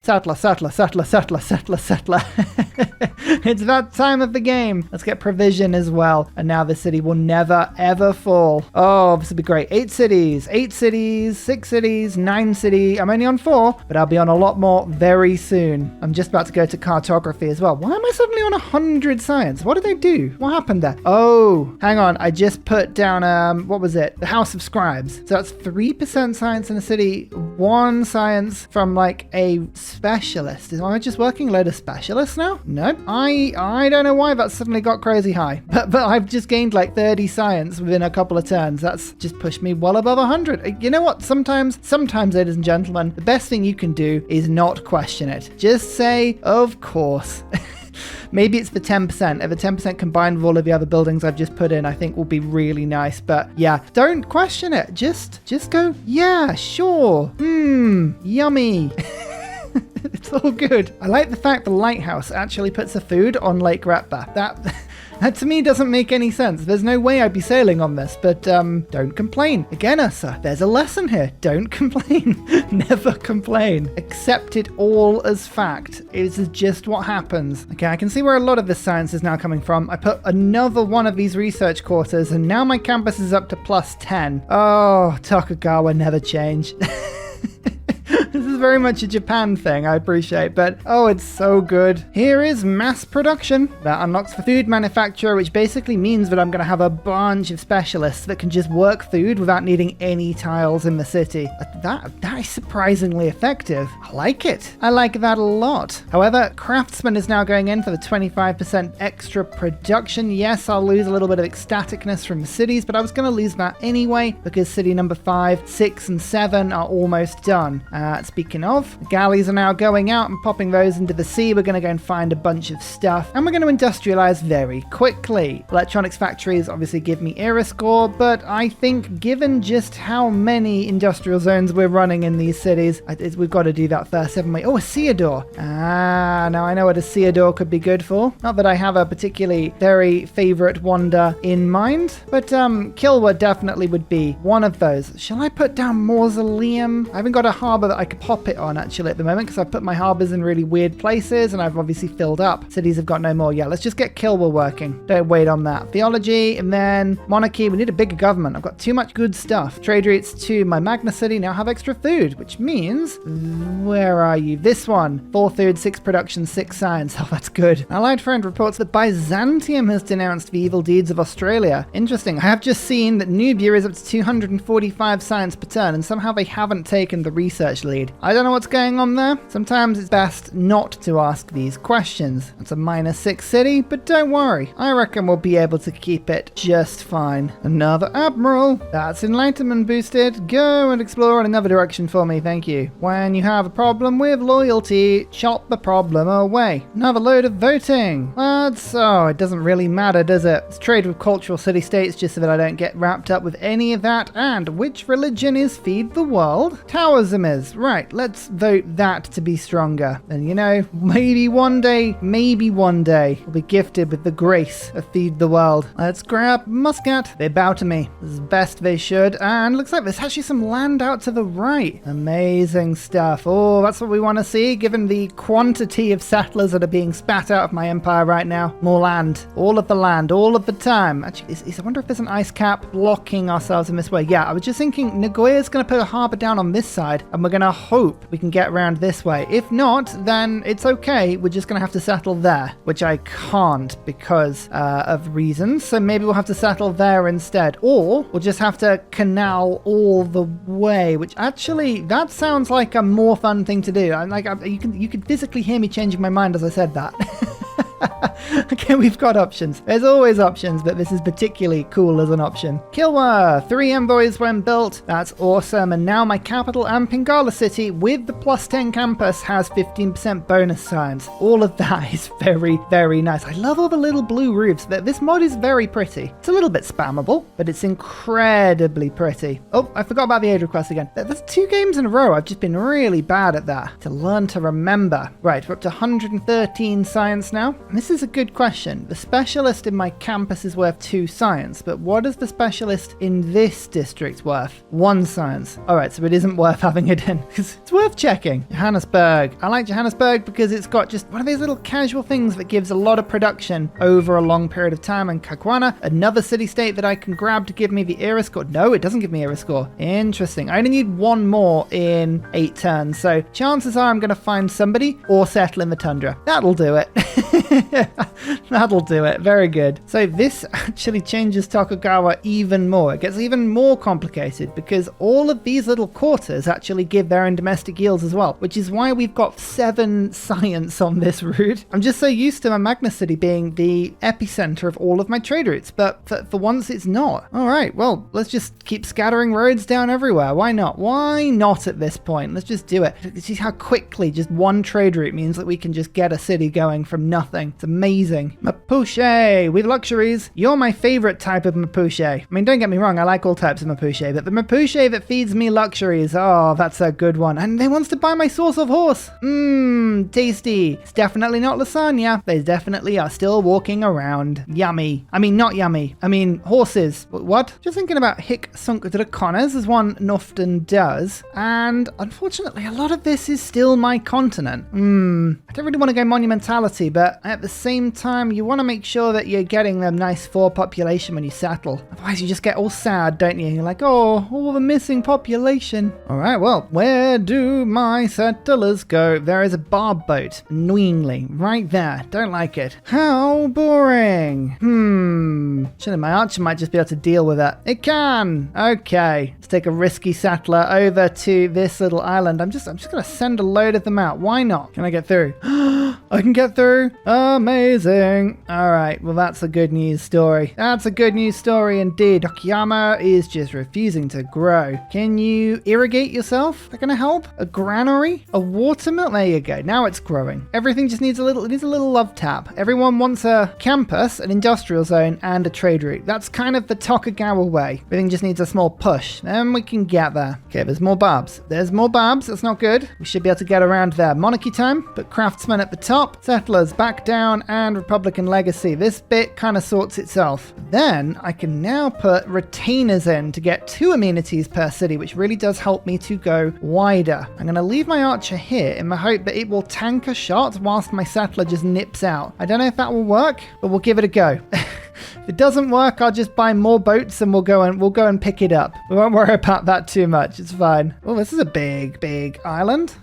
Settler, settler, settler, settler, settler, settler. It's that time of the game. Let's get provision as well. And now the city will never, ever fall. Oh, this would be great. 8 cities, 6 cities, 9 cities. I'm only on 4, but I'll be on a lot more very soon. I'm just about to go to cartography as well. Why am I suddenly on 100 science? What did they do? What happened there? Oh, hang on. I just put down, what was it? The House of Scribes. So that's 3% science in a city, 1 science from like a specialist. Am I just working a load of specialists now? Nope. I don't know why that suddenly got crazy high, but I've just gained like 30 science within a couple of turns. That's just pushed me well above 100. You know what? Sometimes, ladies and gentlemen, the best thing you can do is not question it. Just say, of course. Maybe it's the 10%. If the 10% combined with all of the other buildings I've just put in, I think will be really nice. But yeah, don't question it. Just go, yeah, sure. Yummy. It's all good. I like the fact the lighthouse actually puts the food on Lake Retba. That to me doesn't make any sense. There's no way I'd be sailing on this, but don't complain. Again, Ursa, there's a lesson here. Don't complain. Never complain. Accept it all as fact. It is just what happens. Okay, I can see where a lot of this science is now coming from. I put another one of these research quarters, and now my campus is up to +10. Oh, Tokugawa never change. This is very much a Japan thing, I appreciate, but oh, it's so good. Here is mass production. That unlocks the food manufacturer, which basically means that I'm going to have a bunch of specialists that can just work food without needing any tiles in the city. That is surprisingly effective. I like it. I like that a lot. However, craftsman is now going in for the 25% extra production. Yes, I'll lose a little bit of ecstaticness from the cities, but I was going to lose that anyway because city number 5, 6, and 7 are almost done. Speaking of, the galleys are now going out and popping those into the sea. We're going to go and find a bunch of stuff, and we're going to industrialize very quickly. Electronics factories obviously give me era score, but I think given just how many industrial zones we're running in these cities, we've got to do that first, haven't we? Oh, a Seador. Now I know what a Seador could be good for. Not that I have a particularly very favorite wonder in mind, but Kilwa definitely would be one of those. Shall I put down Mausoleum? I haven't got a harbor that I could pop it on actually at the moment because I've put my harbors in really weird places and I've obviously filled up. Cities have got no more. Yeah, let's just get Kilwa working. Don't wait on that. Theology and then monarchy. We need a bigger government. I've got too much good stuff. Trade routes to my Magna City now have extra food, which means, where are you? This one. 4 food, 6 production, 6 science. Oh, that's good. Allied friend reports that Byzantium has denounced the evil deeds of Australia. Interesting. I have just seen that Nubia is up to 245 science per turn and somehow they haven't taken the research lead. I don't know what's going on there. Sometimes it's best not to ask these questions. It's a -6 city, but don't worry. I reckon we'll be able to keep it just fine. Another admiral. That's enlightenment boosted. Go and explore in another direction for me, thank you. When you have a problem with loyalty, chop the problem away. Another load of voting. It doesn't really matter, does it? Let's trade with cultural city-states just so that I don't get wrapped up with any of that. And which religion is Feed the World? Taoism is. Right, let's vote that to be stronger. And you know, maybe one day, we'll be gifted with the grace of Feed the World. Let's grab Muscat. They bow to me as best they should. And looks like there's actually some land out to the right. Amazing stuff. Oh, that's what we want to see, given the quantity of settlers that are being spat out of my empire right now. More land. All of the land, all of the time. Actually, I wonder if there's an ice cap blocking ourselves in this way. Yeah, I was just thinking Nagoya's going to put a harbor down on this side, and we're going to hope we can get around this way. If not, then it's okay. We're just going to have to settle there, which I can't because of reasons. So maybe we'll have to settle there instead, or we'll just have to canal all the way, which actually, that sounds like a more fun thing to do. You can physically hear me changing my mind as I said that. Okay, we've got options. There's always options, but this is particularly cool as an option. Kilwa, 3 envoys when built. That's awesome. And now my capital and Pingala City with the +10 campus has 15% bonus science. All of that is very, very nice. I love all the little blue roofs. This mod is very pretty. It's a little bit spammable, but it's incredibly pretty. Oh, I forgot about the aid request again. That's 2 games in a row. I've just been really bad at that. To learn to remember. Right, we're up to 113 science now. this is a good question. The specialist in my campus is worth 2 science, but what is the specialist in this district worth? 1 science. All right, so it isn't worth having it in. It's worth checking. Johannesburg. I like Johannesburg because it's got just one of these little casual things that gives a lot of production over a long period of time. And Kakwana, another city-state that I can grab to give me the era score. No, it doesn't give me era score. Interesting. I only need 1 more in 8 turns, so chances are I'm going to find somebody or settle in the tundra. That'll do it. That'll do it. Very good. So this actually changes Tokugawa even more. It gets even more complicated because all of these little quarters actually give their own domestic yields as well, which is why we've got 7 science on this route. I'm just so used to my Magna City being the epicenter of all of my trade routes, but for once it's not. All right, well, let's just keep scattering roads down everywhere. Why not? Why not at this point? Let's just do it. See how quickly just one trade route means that we can just get a city going from nothing. It's amazing. Mapuche with luxuries. You're my favorite type of Mapuche. I mean, don't get me wrong, I like all types of Mapuche, but the Mapuche that feeds me luxuries, oh, that's a good one. And they wants to buy my sauce of horse. Tasty. It's definitely not lasagna. They definitely are still walking around. Yummy. I mean, not yummy. I mean, horses. What? Just thinking about hic sunk dracones, as one often does. And unfortunately, a lot of this is still my continent. I don't really want to go monumentality, but at the same time, you want to make sure that you're getting a nice 4 population when you settle. Otherwise, you just get all sad, don't you? You're like, oh, all the missing population. All right, well, where do my settlers go? There is a barb boat, annoyingly, right there. Don't like it. How boring. Surely my archer might just be able to deal with it. It can. Okay, let's take a risky settler over to this little island. I'm just gonna send a load of them out. Why not? Can I get through? I can get through. Amazing. All right, well, that's a good news story. That's a good news story indeed. Okayama is just refusing to grow. Can you irrigate yourself? That gonna help? A granary? A watermill? There you go. Now it's growing. Everything just needs a little love tap. Everyone wants a campus, an industrial zone, and a trade route. That's kind of the Tokugawa way. Everything just needs a small push. Then we can get there. Okay, there's more barbs. There's more barbs. That's not good. We should be able to get around there. Monarchy time, but craftsmen at the top, settlers back down, and Republican legacy. This bit kind of sorts itself. Then I can now put retainers in to get 2 amenities per city, which really does help me to go wider. I'm going to leave my archer here in the hope that it will tank a shot whilst my settler just nips out. I don't know if that will work, but we'll give it a go. If it doesn't work, I'll just buy more boats and we'll go and pick it up. We won't worry about that too much. It's fine. Oh, this is a big island.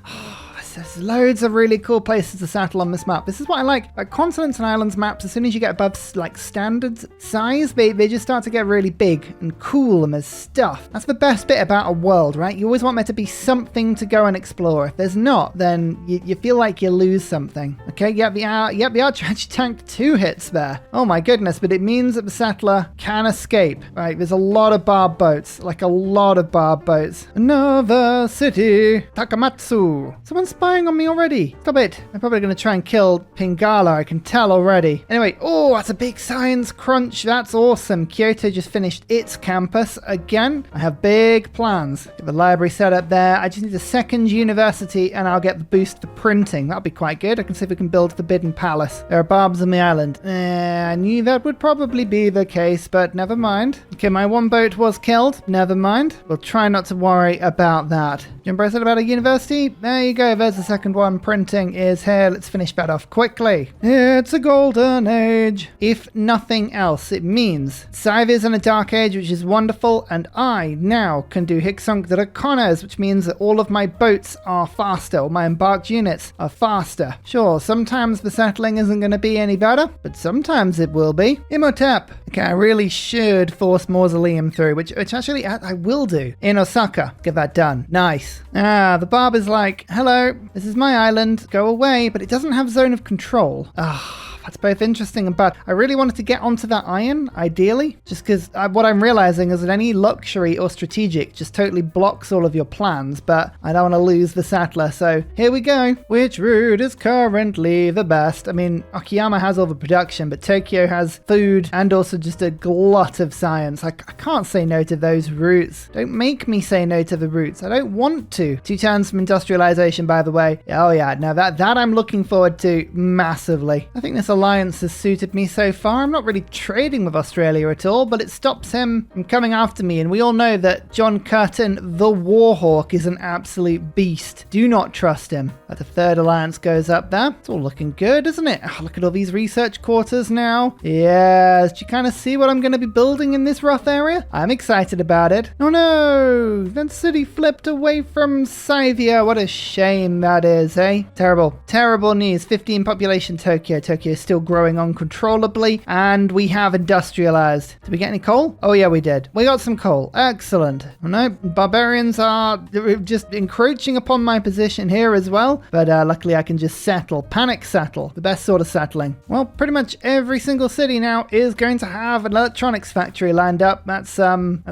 There's loads of really cool places to settle on this map. This is what I like. Like continents and islands maps, as soon as you get above like standard size, they just start to get really big and cool and there's stuff. That's the best bit about a world, right? You always want there to be something to go and explore. If there's not, then you feel like you lose something. Okay, the archer actually tanked 2 hits there. Oh my goodness, but it means that the settler can escape. Right, there's a lot of barb boats, like a lot of barb boats. Another city, Takamatsu. Someone's spying on me already. Stop it. I'm probably going to try and kill Pingala. I can tell already. Anyway, oh, that's a big science crunch. That's awesome. Kyoto just finished its campus again. I have big plans. Get the library set up there. I just need a 2nd university and I'll get the boost for printing. That'll be quite good. I can see if we can build Forbidden Palace. There are barbs on the island. I knew that would probably be the case, but never mind. Okay, my 1 boat was killed. Never mind. We'll try not to worry about that. Remember I said about a university? There you go. There's the 2nd one. Printing is here. Let's finish that off quickly. It's a golden age. If nothing else, it means Scythe is in a dark age, which is wonderful, and I now can do Hicksunk Dracones, which means that all of my boats are faster, or my embarked units are faster. Sure, sometimes the settling isn't going to be any better, but sometimes it will be. Imhotep. Okay, I really should force Mausoleum through, which actually I will do in Osaka. Get that done. Nice. The barb is like, hello, this is my island, go away, but it doesn't have zone of control. That's both interesting and bad. I really wanted to get onto that iron, ideally, just because what I'm realizing is that any luxury or strategic just totally blocks all of your plans, but I don't want to lose the settler, so here we go. Which route is currently the best? I mean, Okayama has all the production, but Tokyo has food and also just a glut of science. I can't say no to those routes. Don't make me say no to the routes. I don't want to. 2 turns from industrialization, by the way. Oh yeah, now that I'm looking forward to massively. I think this alliance has suited me so far. I'm not really trading with Australia at all, but it stops him from coming after me. And we all know that John Curtin, the Warhawk, is an absolute beast. Do not trust him. But the third alliance goes up there. It's all looking good, isn't it? Oh, look at all these research quarters now. Yes, do you kind of see what I'm going to be building in this rough area? I'm excited about it. Oh no, that city flipped away from Scythia. What a shame that is, eh? Terrible. Terrible news. 15 population Tokyo. Tokyo is still growing uncontrollably, and we have industrialized. Did we get any coal? Oh yeah, we did. We got some coal. Excellent. Oh no, barbarians are just encroaching upon my position here as well, but luckily I can just settle. Panic settle. The best sort of settling. Well, pretty much every single city now is going to have an electronics factory lined up. That's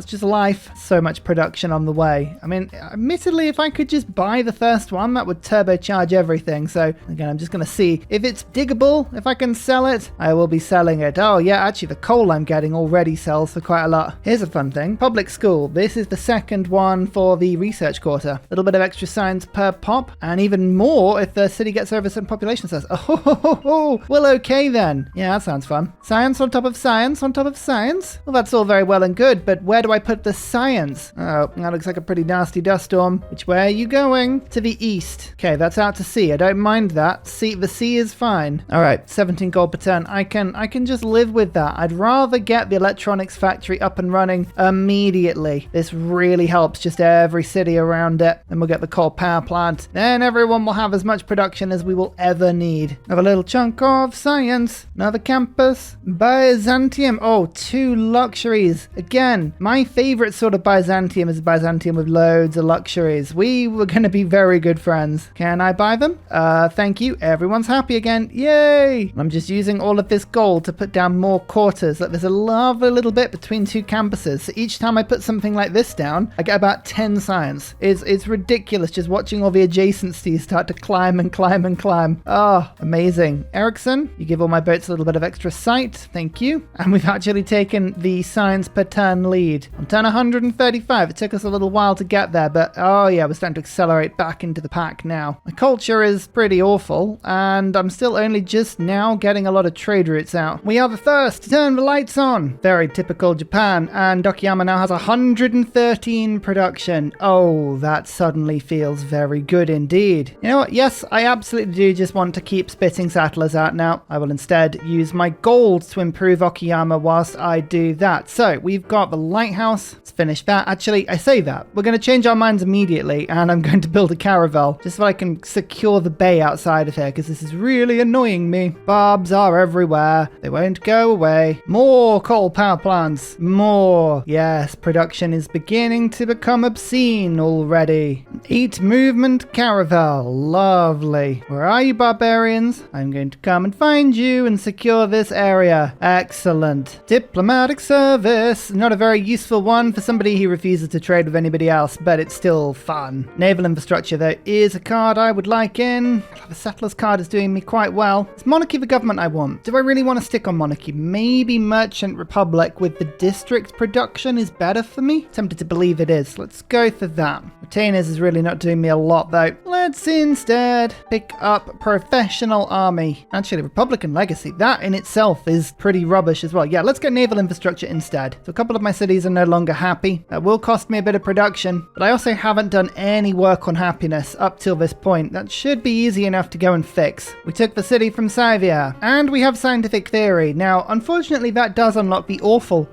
just life. So much production on the way. I mean, admittedly, if I could just buy the first one, that would turbocharge everything. So again, I'm just going to see if it's diggable. If I can sell it, I will be selling it. Oh yeah, actually the coal I'm getting already sells for quite a lot. Here's a fun thing. Public school. This is the second one for the research quarter. A little bit of extra science per pop, and even more if the city gets over a certain population size. Oh, well, okay then. Yeah, that sounds fun. Science on top of science on top of science. Well, that's all very well and good, but where do I put the science? Oh, that looks like a pretty nasty dust storm. Which way are you going? To the east. Okay, that's out to sea. I don't mind that. The sea is fine. All right, 17 gold per turn. I can just live with that. I'd rather get the electronics factory up and running immediately. This really helps just every city around it. Then we'll get the coal power plant. Then everyone will have as much production as we will ever need. Have a little chunk of science. Another campus. Byzantium. Oh, 2 luxuries. Again, my favorite sort of Byzantium is Byzantium with loads of luxuries. We were going to be very good friends. Can I buy them? Thank you. Everyone's happy again. Yay! I'm just using all of this gold to put down more quarters. Like, there's a lovely little bit between 2 campuses. So each time I put something like this down, I get about 10 science. It's ridiculous just watching all the adjacencies start to climb and climb and climb. Oh, amazing. Ericsson, you give all my boats a little bit of extra sight. Thank you. And we've actually taken the science per turn lead. On turn 135, it took us a little while to get there, but oh yeah, we're starting to accelerate back into the pack now. My culture is pretty awful, and I'm still only just now getting a lot of trade routes out. We are the first to turn the lights on. Very typical Japan, and Okayama now has 113 production. Oh, that suddenly feels very good indeed. You know what? Yes, I absolutely do just want to keep spitting settlers out now. I will instead use my gold to improve Okayama whilst I do that. So we've got the lighthouse. Let's finish that. Actually, I say that. We're going to change our minds immediately, and I'm going to build a caravel just so I can secure the bay outside of here, because this is really annoying me. Barbs are everywhere. They won't go away. More coal power plants. More. Yes, production is beginning to become obscene already. 8 movement caravel. Lovely. Where are you, barbarians? I'm going to come and find you and secure this area. Excellent. Diplomatic service. Not a very useful one for somebody who refuses to trade with anybody else, but it's still fun. Naval infrastructure, there is a card I would like in. The settlers card is doing me quite well. It's monarchy the government I want. Do I really want to stick on monarchy? Maybe merchant republic with the district production is better for me? Tempted to believe it is. Let's go for that. Retainers is really not doing me a lot though. Let's instead pick up professional army. Actually, Republican legacy, that in itself is pretty rubbish as well. Yeah, let's get naval infrastructure instead. So a couple of my cities are no longer happy. That will cost me a bit of production, but I also haven't done any work on happiness up till this point. That should be easy enough to go and fix. We took the city from Scythia, and we have scientific theory. Now, unfortunately, that does unlock the awful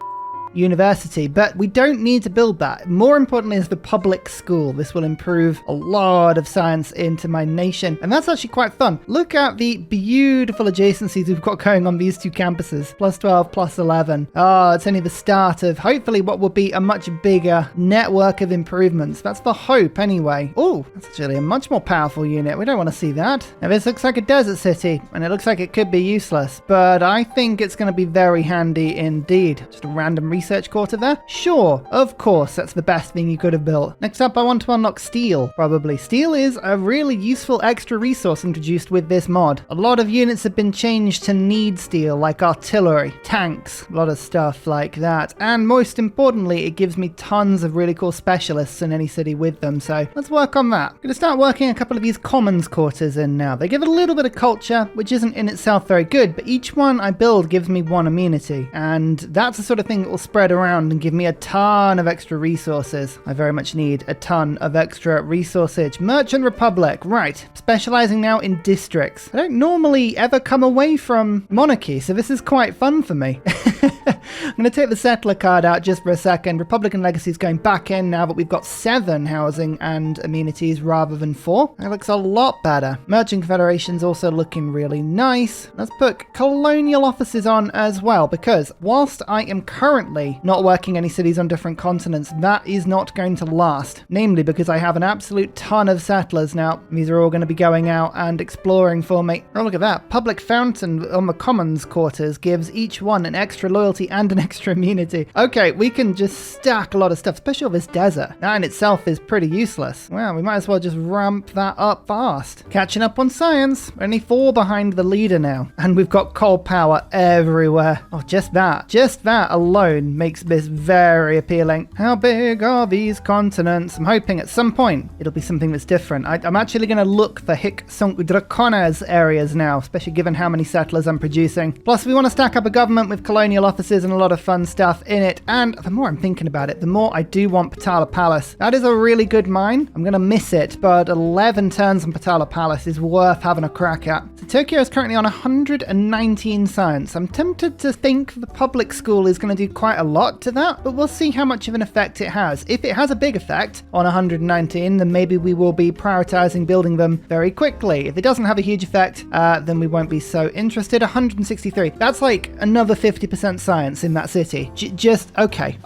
university, but we don't need to build that. More importantly is the public school. This will improve a lot of science into my nation, and that's actually quite fun. Look at the beautiful adjacencies we've got going on these 2 campuses. Plus 12, plus 11. Oh, it's only the start of hopefully what will be a much bigger network of improvements. That's the hope anyway. Oh, that's actually a much more powerful unit. We don't want to see that. Now this looks like a desert city, and it looks like it could be useless, but I think it's going to be very handy indeed. Just a random research quarter there? Sure, of course, that's the best thing you could have built. Next up, I want to unlock steel, probably. Steel is a really useful extra resource introduced with this mod. A lot of units have been changed to need steel, like artillery, tanks, a lot of stuff like that. And most importantly, it gives me tons of really cool specialists in any city with them, so let's work on that. I'm going to start working a couple of these commons quarters in now. They give it a little bit of culture, which isn't in itself very good, but each one I build gives me one amenity, and that's the sort of thing that will spread around and give me a ton of extra resources. I very much need a ton of extra resources. Merchant Republic, right, specializing now in districts. I don't normally ever come away from monarchy, so this is quite fun for me. I'm going to take the settler card out just for a second. Republican Legacy is going back in now that we've got 7 housing and amenities rather than 4. That looks a lot better. Merchant Confederation's also looking really nice. Let's put colonial offices on as well, because whilst I am currently not working any cities on different continents, that is not going to last. Namely because I have an absolute ton of settlers now. These are all going to be going out and exploring for me. Oh, look at that. Public Fountain on the Commons quarters gives each one an extra loyalty and an extra immunity. Okay, we can just stack a lot of stuff, especially on this desert. That in itself is pretty useless. Well, we might as well just ramp that up fast. Catching up on science. We're only 4 behind the leader now. And we've got coal power everywhere. Oh, just that alone makes this very appealing. How big are these continents? I'm hoping at some point it'll be something that's different. I'm actually going to look for Hic Sunt Dracones areas now, especially given how many settlers I'm producing. Plus, we want to stack up a government with colonial offices and a lot of fun stuff in it. And the more I'm thinking about it, the more I do want Patala Palace. That is a really good mine. I'm going to miss it, but 11 turns on Patala Palace is worth having a crack at. So Tokyo is currently on 119 science. I'm tempted to think the public school is going to do quite a lot to that, but we'll see how much of an effect it has. If it has a big effect on 119, then maybe we will be prioritizing building them very quickly. If it doesn't have a huge effect, then we won't be so interested. 163. That's like another 50% science in that city. Just okay.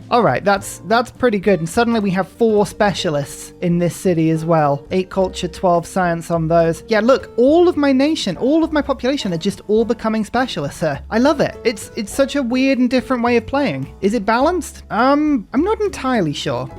All right, that's pretty good. And suddenly we have 4 specialists in this city as well. 8 culture, 12 science on those. Yeah, look, all of my nation, all of my population are just all becoming specialists here. I love it. It's such a weird and different way of playing. Is it balanced? I'm not entirely sure,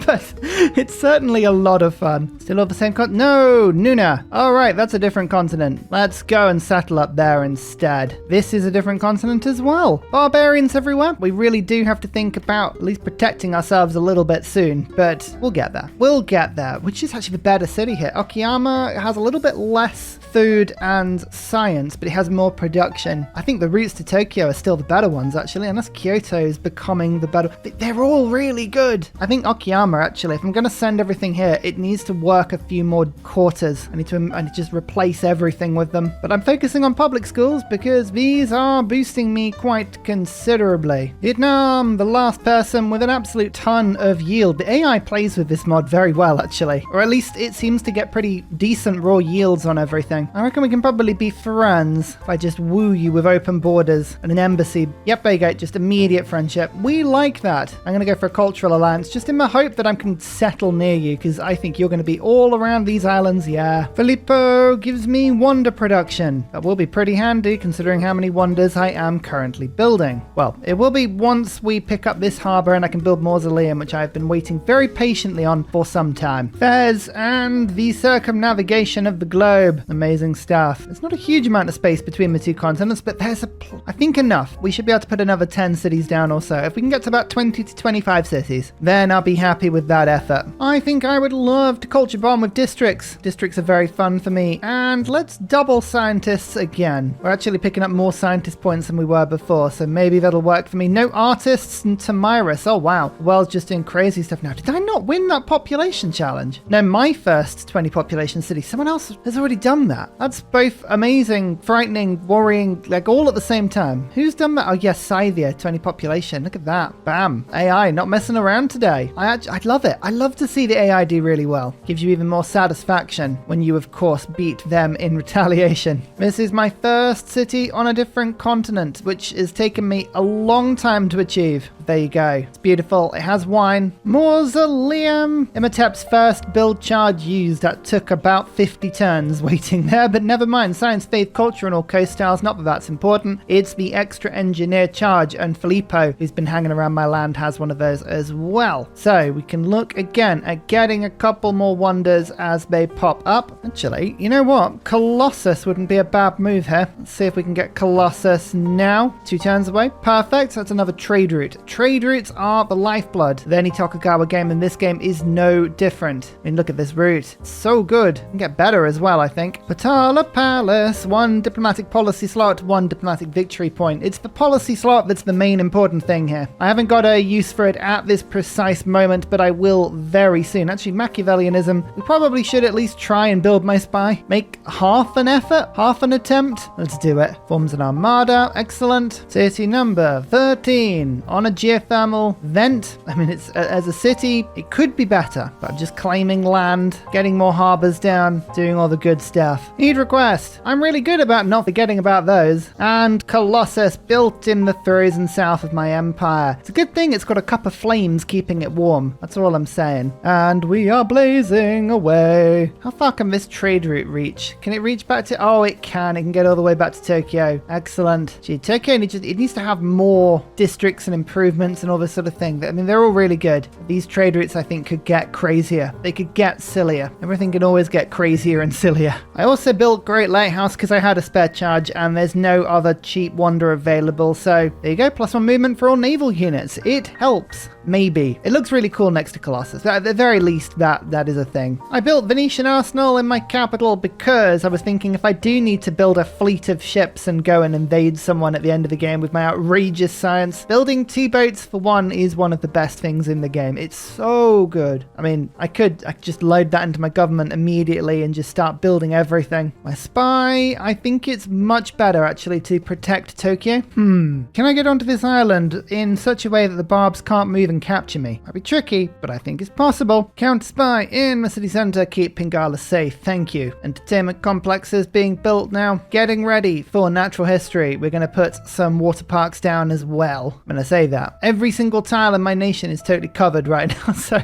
but it's certainly a lot of fun. Still all the same continent? No, Nuna. All right, that's a different continent. Let's go and settle up there instead. This is a different continent as well. Barbarians everywhere. We really do have to think about at least protecting ourselves a little bit soon, but we'll get there. We'll get there, which is actually the better city here. Okayama has a little bit less food and science, but it has more production. I think the routes to Tokyo are still the better ones, actually, unless Kyoto is becoming the better. They're all really good. I think Okayama, actually, if I'm going to send everything here, it needs to work a few more quarters. I need to just replace everything with them. But I'm focusing on public schools because these are boosting me quite considerably. Vietnam, the last person with an absolute ton of yield. The AI plays with this mod very well, actually, or at least it seems to get pretty decent raw yields on everything. I reckon we can probably be friends if I just woo you with open borders and an embassy. Yep, there you go, just immediate friendship. We like that. I'm going to go for a cultural alliance just in the hope that I can settle near you, because I think you're going to be all around these islands. Yeah. Filippo gives me wonder production. That will be pretty handy considering how many wonders I am currently building. Well, it will be once we pick up this harbour and I can build Mausoleum, which I've been waiting very patiently on for some time. Fez and the circumnavigation of the globe. Amazing stuff. There's not a huge amount of space between the 2 continents, but there's I think enough. We should be able to put another 10 cities down or so. If we can get to about 20 to 25 cities, then I'll be happy with that effort. I think I would love to culture bomb with districts. Districts are very fun for me. And let's double scientists again. We're actually picking up more scientist points than we were before, so maybe that'll work for me. No artists and Tamiris. Oh wow, the world's just doing crazy stuff now. Did I not win that population challenge? No, my first 20 population city. Someone else has already done that. That's both amazing, frightening, worrying, like all at the same time. Who's done that? Oh yes, Scythia, 20 population. Look at that. Bam. AI, not messing around today. I love it. I love to see the AI do really well. Gives you even more satisfaction when you, of course, beat them in retaliation. This is my first city on a different continent, which has taken me a long time to achieve. there you go. It's beautiful. It has wine. Mausoleum. Imhotep's first build charge used. That took about 50 turns waiting there, but never mind. Science, faith, culture, and all co-styles. Not that that's important. It's the extra engineer charge, and Filippo, who's been hanging around my land, has one of those as well. So we can look again at getting a couple more wonders as they pop up. Actually, you know what? Colossus wouldn't be a bad move here. Let's see if we can get Colossus now. 2 turns away. Perfect. That's another trade route. Trade routes are the lifeblood of any Tokugawa game, and this game is no different. I mean, look at this route. It's so good. It can get better as well, I think. Patala Palace. 1 diplomatic policy slot, 1 diplomatic victory point. It's the policy slot that's the main important thing here. I haven't got a use for it at this precise moment, but I will very soon. Actually, Machiavellianism. We probably should at least try and build my spy. Make half an effort, half an attempt. Let's do it. Forms an armada. Excellent. City number 13 on a geothermal vent. I mean, it's as a city, it could be better, but I'm just claiming land, getting more harbors down, doing all the good stuff. Need request. I'm really good about not forgetting about those. And Colossus, built in the frozen south of my empire. It's a good thing it's got a cup of flames keeping it warm. That's all I'm saying. And we are blazing away. How far can this trade route reach? Can it reach back to... Oh, it can. It can get all the way back to Tokyo. Excellent. Gee, Tokyo it needs to have more districts and improvements and all this sort of thing. I mean, they're all really good. These trade routes, I think, could get crazier. They could get sillier. Everything can always get crazier and sillier. I also built Great Lighthouse because I had a spare charge and there's no other cheap wonder available. So there you go. +1 movement for all naval units. It helps. Maybe. It looks really cool next to Colossus. At the very least, that is a thing. I built Venetian Arsenal in my capital because I was thinking if I do need to build a fleet of ships and go and invade someone at the end of the game with my outrageous science, building 2 boats for 1 is one of the best things in the game. It's so good. I mean, I could just load that into my government immediately and just start building everything. My spy, I think it's much better actually to protect Tokyo. Can I get onto this island in such a way that the barbs can't move and capture me? Might be tricky, but I think it's possible. Counter spy in the city center. Keep Pingala safe. Thank you. Entertainment complexes being built now. Getting ready for natural history. We're going to put some water parks down as well. When I say that, every single tile in my nation is totally covered right now. So,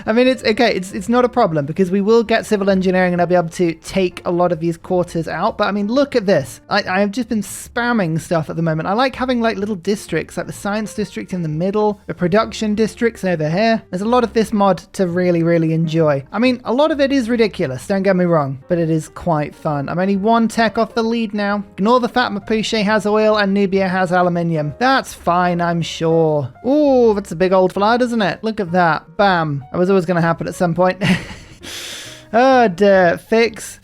I mean, it's okay. It's not a problem because we will get civil engineering and I'll be able to take a lot of these quarters out. But I mean, look at this. I have just been spamming stuff at the moment. I like having like little districts, like the science district in the middle, the production districts over here. There's a lot of this mod to really, really enjoy. I mean, a lot of it is ridiculous, don't get me wrong, but it is quite fun. I'm only 1 tech off the lead now. Ignore the fact Mapuche has oil and Nubia has aluminium. That's fine, I'm sure. Ooh, that's a big old flood, isn't it? Look at that. Bam. That was always going to happen at some point. Oh dear. Fix,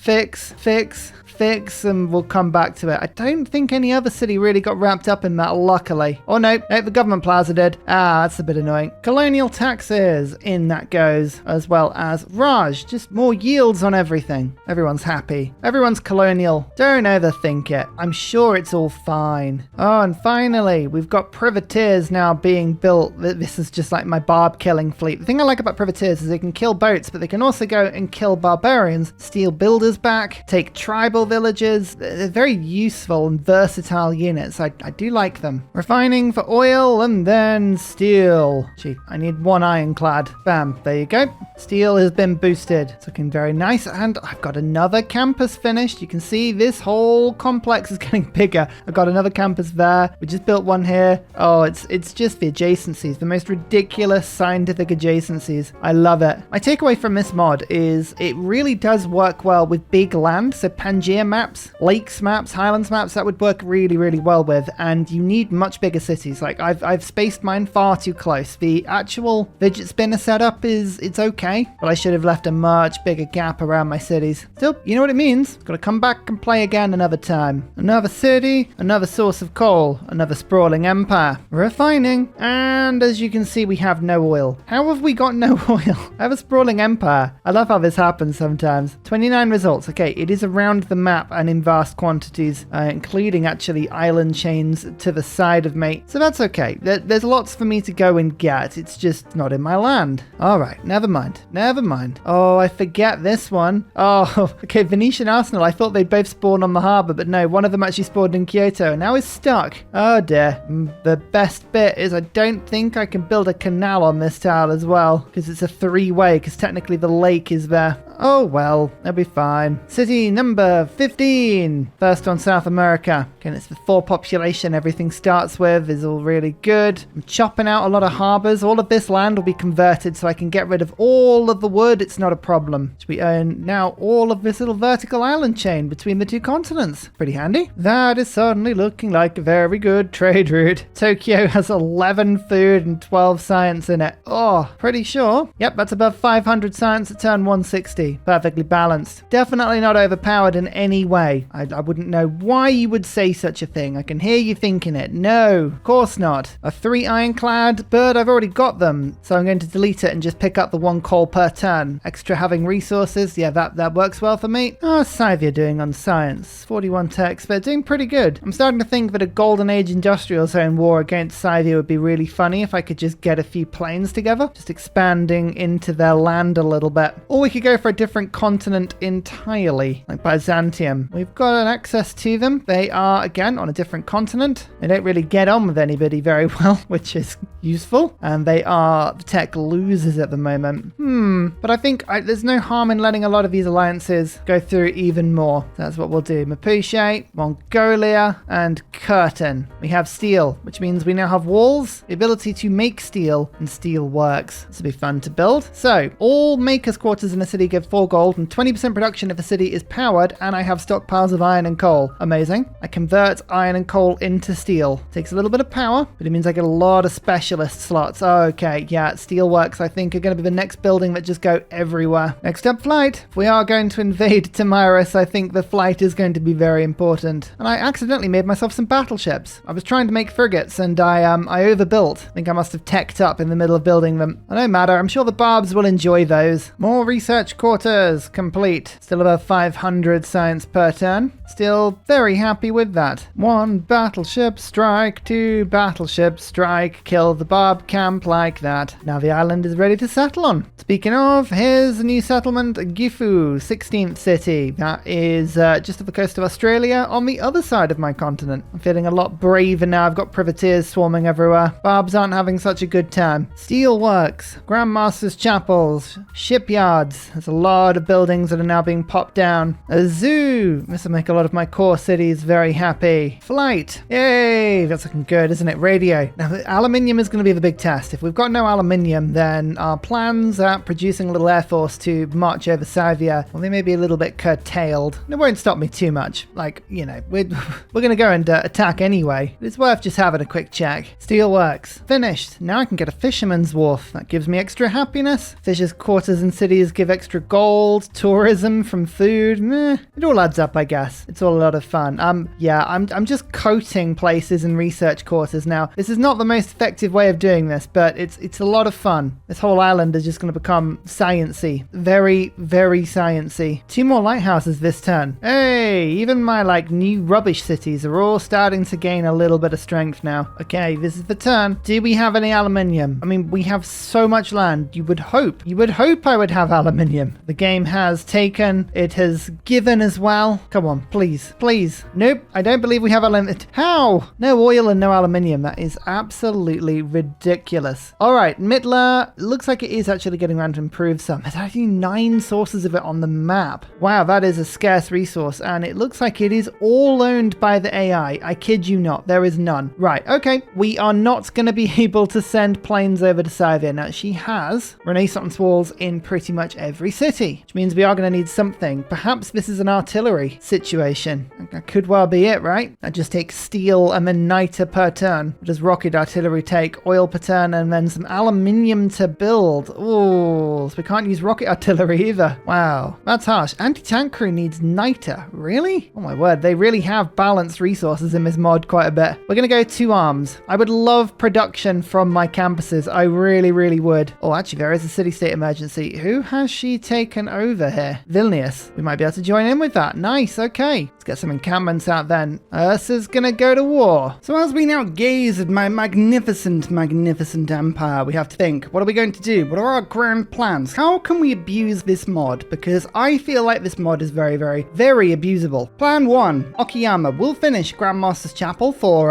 and we'll come back to it. I don't think any other city really got wrapped up in that, luckily. Oh no, the government plaza did. That's a bit annoying. Colonial taxes, in that goes, as well as Raj. Just more yields on everything. Everyone's happy. Everyone's colonial. Don't overthink it. I'm sure it's all fine. Oh, and finally, we've got privateers now being built. This is just like my barb killing fleet. The thing I like about privateers is they can kill boats, but they can also go and kill barbarians, steal builders back, take tribal villages. They're very useful and versatile units. I do like them. Refining for oil and then steel. Gee, I need 1 ironclad. Bam, there you go. Steel has been boosted. It's looking very nice. And I've got another campus finished. You can see this whole complex is getting bigger. I've got another campus there. We just built one here. Oh, it's just the adjacencies. The most ridiculous scientific adjacencies. I love it. My takeaway from this mod is it really does work well with big land. So Pangaea maps, lakes maps, highlands maps, that would work really, really well with. And you need much bigger cities. Like I've spaced mine far too close. The actual fidget spinner setup it's okay, but I should have left a much bigger gap around my cities. Still, you know what it means. Got to come back and play again another time. Another city, another source of coal, another sprawling empire. Refining. And as you can see, we have no oil. How have we got no oil? I have a sprawling empire. I love how this happens. happens sometimes. 29 results. Okay, it is around the map and in vast quantities, including actually island chains to the side of me. So that's okay. There's lots for me to go and get. It's just not in my land. All right, never mind. Never mind. Oh, I forget this one. Oh, okay, Venetian Arsenal. I thought they'd both spawn on the harbour, but no, one of them actually spawned in Kyoto and now is stuck. Oh dear. The best bit is I don't think I can build a canal on this tile as well, because it's a three-way, because technically the lake is there. Oh well, they'll be fine. City number 15. First on South America. Again, it's the 4 population everything starts with is all really good. I'm chopping out a lot of harbours. All of this land will be converted so I can get rid of all of the wood. It's not a problem. So we own now all of this little vertical island chain between the 2 continents. Pretty handy. That is certainly looking like a very good trade route. Tokyo has 11 food and 12 science in it. Oh, pretty sure. Yep, that's above 500 science at turn 160. Perfectly balanced. Definitely not overpowered in any way. I wouldn't know why you would say such a thing. I can hear you thinking it. No, of course not. A 3 ironclad bird, I've already got them. So I'm going to delete it and just pick up the 1 coal per turn. Extra having resources. Yeah, that works well for me. Oh, Scythia doing on science. 41 tech expert, doing pretty good. I'm starting to think that a golden age industrial zone war against Scythia would be really funny if I could just get a few planes together. Just expanding into their land a little bit. Or we could go for a different continent entirely, like Byzantium. We've got an access to them. They are, again, on a different continent. They don't really get on with anybody very well, which is useful. And they are the tech losers at the moment. But I think there's no harm in letting a lot of these alliances go through even more. That's what we'll do. Mapuche, Mongolia, and Curtin. We have steel, which means we now have walls, the ability to make steel, and steel works. This will be fun to build. So, all makers' quarters in a city give 4 gold and 20% production if a city is powered, and I have stockpiles of iron and coal. Amazing. I convert iron and coal into steel. Takes a little bit of power, but it means I get a lot of specialist slots. Okay, yeah, steelworks I think are going to be the next building that just go everywhere. Next up, flight. If we are going to invade Tamiris, I think the flight is going to be very important. And I accidentally made myself some battleships. I was trying to make frigates and I overbuilt. I think I must have teched up in the middle of building them. I don't matter. I'm sure the barbs will enjoy those. More research quarters complete. Still above 500 science per turn. Still very happy with that. 1 battleship strike, 2 battleship strike, kill the barb camp like that. Now the island is ready to settle on. Speaking of, here's a new settlement, Gifu, 16th city. That is just off the coast of Australia on the other side of my continent. I'm feeling a lot braver now. I've got privateers swarming everywhere. Barbs aren't having such a good time. Steelworks, Grandmaster's chapels, shipyards. There's a lot of buildings that are now being popped down. A zoo. This will make a lot of my core cities very happy. Flight. Yay. That's looking good, isn't it? Radio. Now, aluminium is going to be the big test. If we've got no aluminium, then our plans at producing a little air force to march over Scythia, well, they may be a little bit curtailed. It won't stop me too much. Like, you know, we're going to go and attack anyway. It's worth just having a quick check. Steelworks. Finished. Now I can get a fisherman's wharf. That gives me extra happiness. Fishers' quarters and cities give extra gold, tourism from food. It all adds up, I guess. It's all a lot of fun. Yeah, I'm just coating places and research quarters now. This is not the most effective way of doing this, but it's a lot of fun. This whole island is just going to become sciencey. Very, very sciencey. 2 more lighthouses this turn. Hey, even my new rubbish cities are all starting to gain a little bit of strength now. Okay, this is the turn. Do we have any aluminium? I mean, we have so much land. You would hope I would have aluminium. The game has taken, it has given as well. Come on, please. Nope, I don't believe we have aluminium. How? No oil and no aluminium. That is absolutely ridiculous. All right, Mittler, looks like it is actually getting around to improve some. There's actually 9 sources of it on the map. Wow, that is a scarce resource, and it looks like it is all owned by the AI. I kid you not, there is none. Right, okay, we are not going to be able to send planes over to Scythia. Now, she has Renaissance walls in pretty much every city, which means we are going to need something. Perhaps this is an artillery situation. situation. That could well be it, right? That just takes steel and then niter per turn. What does rocket artillery take? Oil per turn and then some aluminium to build. Ooh, so we can't use rocket artillery either. Wow, that's harsh. Anti-tank crew needs niter. Really? Oh my word, they really have balanced resources in this mod quite a bit. We're gonna go 2 arms. I would love production from my campuses. I really, really would. Oh, actually, there is a city-state emergency. Who has she taken over here? Vilnius. We might be able to join in with that. Nice, okay. Let's get some encampments out then. Ursa's gonna go to war. So as we now gaze at my magnificent, magnificent empire, we have to think, what are we going to do? What are our grand plans? How can we abuse this mod? Because I feel like this mod is very, very, very abusable. Plan 1, Okayama. We'll finish Grandmaster's Chapel for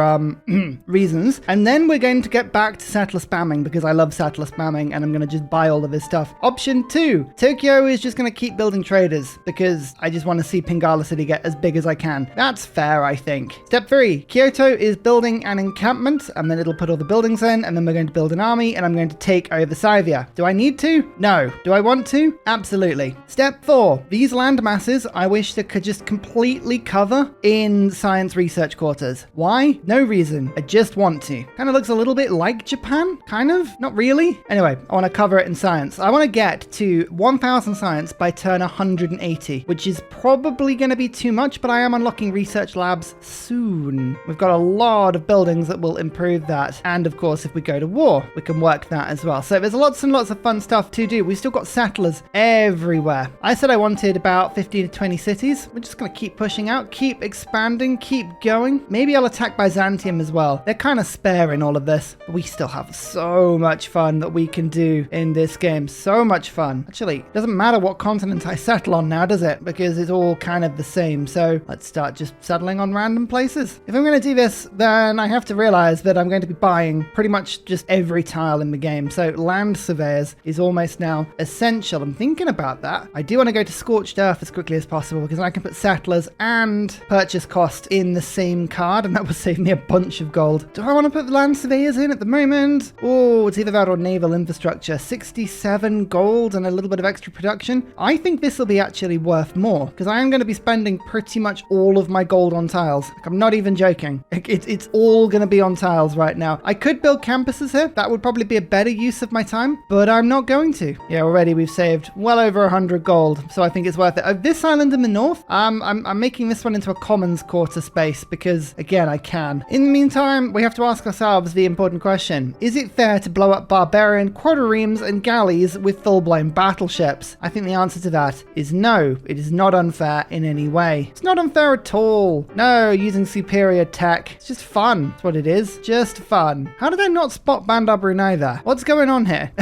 reasons, and then we're going to get back to settler spamming because I love settler spamming and I'm going to just buy all of this stuff. Option 2, Tokyo is just going to keep building traders because I just want to see Pingala City get as big as I can. That's fair, I think. Step 3, Kyoto is building an encampment and then it'll put all the buildings in and then we're going to build an army and I'm going to take over Scythia. Do I need to? No. Do I want to? Absolutely. Step 4, these land masses I wish they could just completely cover in science research quarters. Why? No reason. I just want to. Kind of looks a little bit like Japan, kind of. Not really. Anyway, I want to cover it in science. I want to get to 1000 science by turn 180, which is probably going to be too much, but I am unlocking research labs soon. We've got a lot of buildings that will improve that. And of course, if we go to war, we can work that as well. So there's lots and lots of fun stuff to do. We've still got settlers everywhere. I said I wanted about 15 to 20 cities. We're just going to keep pushing out, keep expanding, keep going. Maybe I'll attack Byzantium as well. They're kind of spare in all of this, but we still have so much fun that we can do in this game. So much fun. Actually, it doesn't matter what continent I settle on now, does it? Because it's all kind of the same. So let's start just settling on random places. If I'm going to do this, then I have to realize that I'm going to be buying pretty much just every tile in the game. So land surveyors is almost now essential. I'm thinking about that. I do want to go to Scorched Earth as quickly as possible because I can put settlers and purchase cost in the same card and that will save me a bunch of gold. Do I want to put the land surveyors in at the moment? Oh, it's either that or naval infrastructure. 67 gold and a little bit of extra production. I think this will be actually worth more because I am going to be spending pretty much all of my gold on tiles. Like, I'm not even joking. It's all going to be on tiles right now. I could build campuses here. That would probably be a better use of my time, but I'm not going to. Yeah, already we've saved well over 100 gold, so I think it's worth it. This island in the north, I'm making this one into a commons quarter space because, again, I can. In the meantime, we have to ask ourselves the important question. Is it fair to blow up barbarian quadriremes and galleys with full-blown battleships? I think the answer to that is no. It is not unfair in any way. It's not unfair at all. No, using superior tech. It's just fun. That's what it is. Just fun. How did I not spot Bandar Brunei there? What's going on here?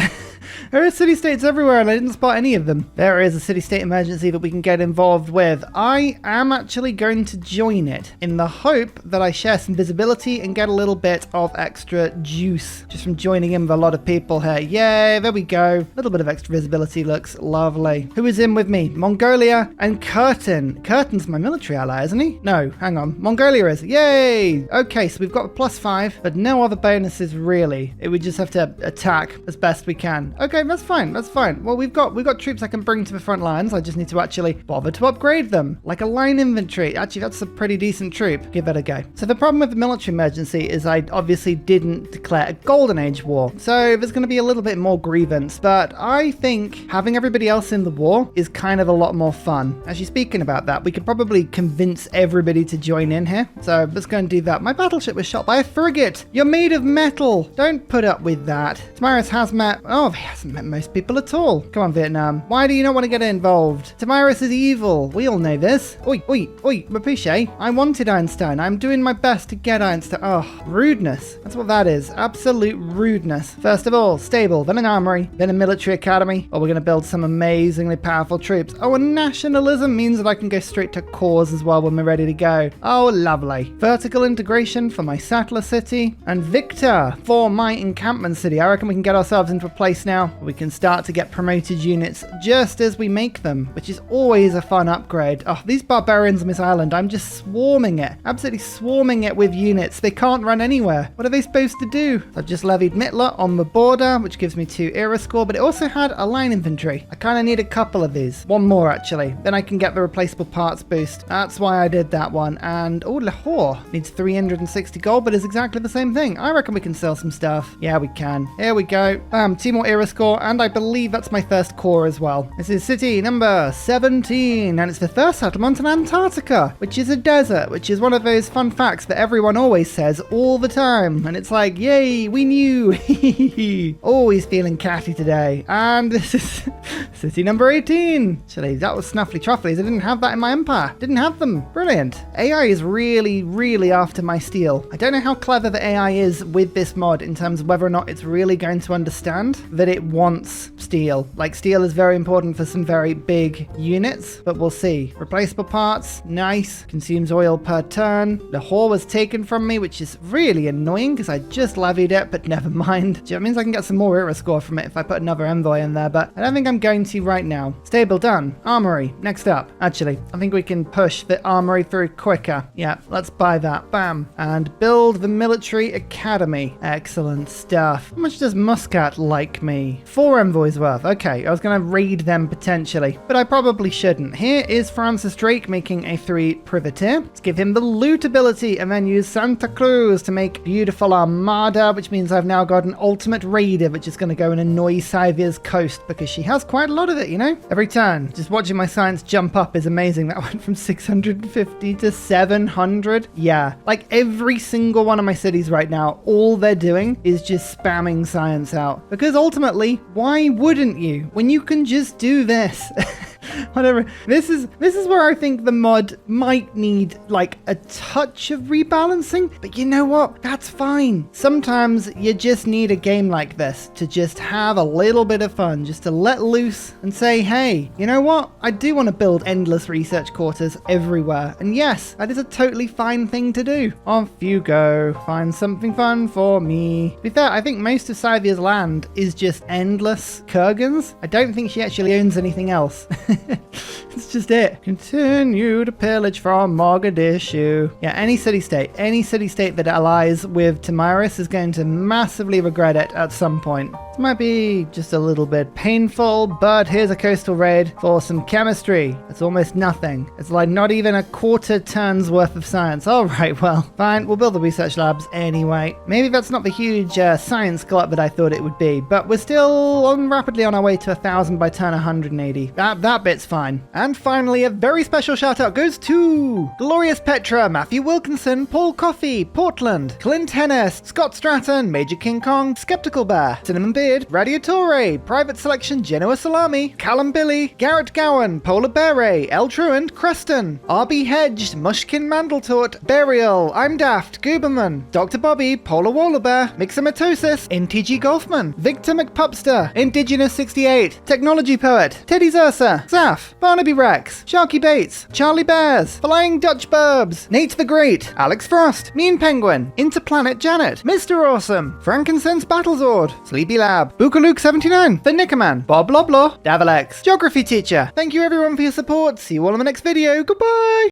There are city-states everywhere and I didn't spot any of them. There is a city-state emergency that we can get involved with. I am actually going to join it in the hope that I share some visibility and get a little bit of extra juice just from joining in with a lot of people here. Yay, there we go. A little bit of extra visibility looks lovely. Who is in with me? Mongolia and Curtin. Curtin's my military ally, isn't he? No, hang on. Mongolia is. Yay! Okay, so we've got a +5, but no other bonuses really. We just have to attack as best we can. Okay, that's fine. That's fine. Well, we've got troops I can bring to the front lines. I just need to actually bother to upgrade them. Like a line infantry. Actually, that's a pretty decent troop. Give that a go. So the problem with the military emergency is I obviously didn't declare a Golden Age war. So there's going to be a little bit more grievance. But I think having everybody else in the war is kind of a lot more fun. Actually, speaking about that, we could probably convince everybody to join in here. So let's go and do that. My battleship was shot by a frigate. You're made of metal. Don't put up with that. Tamiris has met... Oh, he hasn't met most people at all. Come on, Vietnam. Why do you not want to get involved? Tamiris is evil. We all know this. Oi, oi, oi, Mapuche. I wanted Einstein. I'm doing my best to get Einstein. Oh, rudeness. That's what that is. Absolute rudeness. First of all, stable, then an armory, then a military academy. Oh, we're going to build some amazingly powerful troops. Oh, and nationalism means that I can go straight to cause as well when we're ready to go. Oh, lovely. Vertical integration for my settler city. And Victor for my encampment city. I reckon we can get ourselves into a place now now. We can start to get promoted units just as we make them, which is always a fun upgrade. Oh, these barbarians on this island, I'm just swarming it. Absolutely swarming it with units. They can't run anywhere. What are they supposed to do? I've just levied Mittler on the border, which gives me 2 era score, but it also had a line infantry. I kind of need a couple of these. One more, actually. Then I can get the replaceable parts boost. That's why I did that one. And, oh, Lahore needs 360 gold, but it's exactly the same thing. I reckon we can sell some stuff. Yeah, we can. Here we go. 2 more era score, and I believe that's my first core as well. This is city number 17, and it's the first settlement in Antarctica, which is a desert, which is one of those fun facts that everyone always says all the time. And it's like, yay, we knew. Always feeling catty today. And this is city number 18. Actually, that was Snuffly Trufflies. I didn't have that in my empire. Didn't have them. Brilliant. AI is really after my steel. I don't know how clever the AI is with this mod in terms of whether or not it's really going to understand that it wants steel. Like, steel is very important for some very big units, but we'll see. Replaceable parts, nice. Consumes oil per turn. The Lahore was taken from me, which is really annoying because I just levied it, but never mind. That means I can get some more era score from it if I put another envoy in there, but I don't think I'm going to right now. Stable done. Armory, next up. Actually, I think we can push the armory through quicker. Yeah, let's buy that. Bam. And build the military academy. Excellent stuff. How much does Muscat like me? 4 envoys worth. Okay, I was going to raid them potentially, but I probably shouldn't. Here is Francis Drake making a 3 privateer. Let's give him the loot ability and then use Santa Cruz to make beautiful armada, which means I've now got an ultimate raider, which is going to go and annoy Scythia's coast because she has quite a lot of it, you know? Every turn. Just watching my science jump up is amazing. That went from 650 to 700. Yeah, like every single one of my cities right now, all they're doing is just spamming science out. Because ultimately, why wouldn't you? When you can just do this. Whatever. This is where I think the mod might need like a touch of rebalancing, but you know what? That's fine. Sometimes you just need a game like this to just have a little bit of fun, just to let loose and say, hey, you know what? I do want to build endless research quarters everywhere. And yes, that is a totally fine thing to do. Off you go. Find something fun for me. To be fair, I think most of Scythia's land is just endless Kurgans. I don't think she actually owns anything else. It's just it. Continue to pillage from Mogadishu. Yeah, any city-state that allies with Tamiris is going to massively regret it at some point. It might be just a little bit painful, but here's a coastal raid for some chemistry. It's almost nothing. It's like not even a quarter turn's worth of science. All right, well, fine. We'll build the research labs anyway. Maybe that's not the huge science glut that I thought it would be, but we're still rapidly on our way to 1,000 by turn 180. That bit's fine. And finally, a very special shout out goes to Glorious Petra, Matthew Wilkinson, Paul Coffey, Portland, Clint Hennis, Scott Stratton, Major King Kong, Skeptical Bear, Cinnamon Beard, Radiatore, Private Selection, Genoa Salami, Callum Billy, Garrett Gowan, Polar Beret, El Truant, Creston, RB Hedged, Mushkin Mandletort, Burial, I'm Daft, Gooberman, Dr. Bobby, Polar Wallabear, Mixomatosis, NTG Golfman, Victor McPupster, Indigenous 68, Technology Poet, Teddy Zursa, Zaf, Barnaby Rex, Sharky Bates, Charlie Bears, Flying Dutch Burbs, Nate the Great, Alex Frost, Mean Penguin, Interplanet Janet, Mr. Awesome, Frankincense Battlezord, Sleepy Lab, Bookaluk 79, The Nickerman, Bob Loblaw, Davalex, Geography Teacher. Thank you everyone for your support. See you all in the next video. Goodbye!